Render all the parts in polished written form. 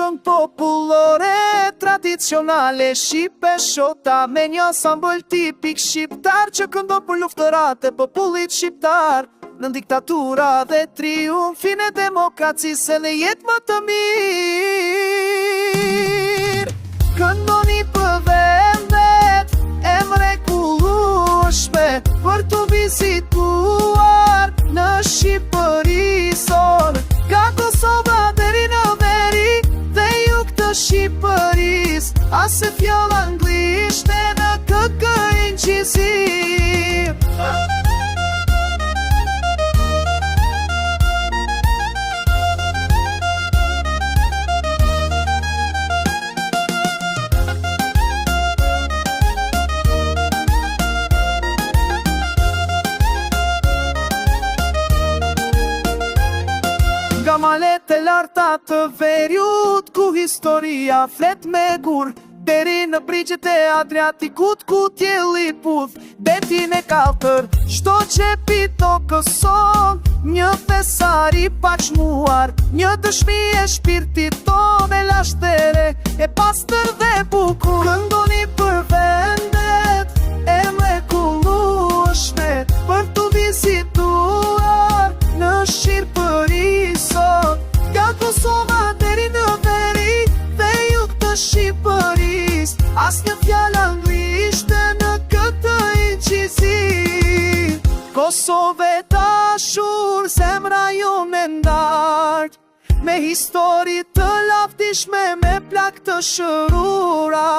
këngë popullore tradicionale shqipe shota me një sambël tipik shqiptar që këndon për luftërat e popullit shqiptar në diktatura dhe triumfin e demokracisë dhe jetë më të mirë. Këndoni për vendet e mrekullueshme për të vizituar në Shqipëri son, nga Kosova deri në veri dhe jug të Shqipëris, ase fjallë anglishte në këtë incisiv. Nga malet e larta të veriut, ku historia flet me gur, deri në brigjet e Adriatikut, ku tjelli puth betin e kaltër. Shto qepi to këson, një thesari pa qmuar, një dëshmi e shpirtit ton e lashtere, e pastër dhe bukur. Këndoni për vendet e mrekullueshme për të vizituar në Shqipëri sot, nga Kosova deri në veri dhe jug të Shqipëris, as një fjallë anglishte në këtë incisiv. Kosove dashur, zemra jonë e ndart, me histori të lavdishme, me plak të shërura,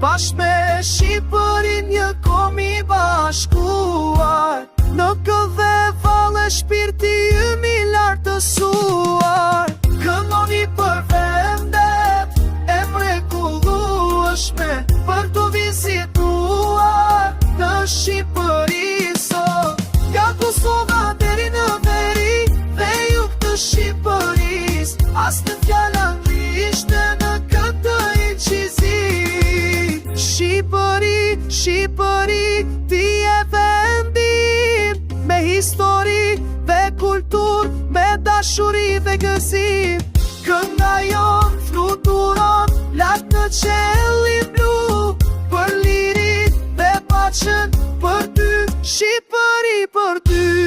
bashkë me Shqipërin një komi bashkuar, në këdhe vale shpirti ymi lartësuar. Këndoni për vendet e mrekullueshme për të vizituar në Shqipëri sot, nga Kosova deri në veri dhe jug të Shqipëris, as në fjallë anglishte në këtë incisiv. Shqipëri, Shqipëri, ti e vendim me histori dhe kultur, me dashuri dhe gëzim. Kënga jon fluturon lart në qelin blu, për lirin dhe paqen, për ty, Shqipëri për ty.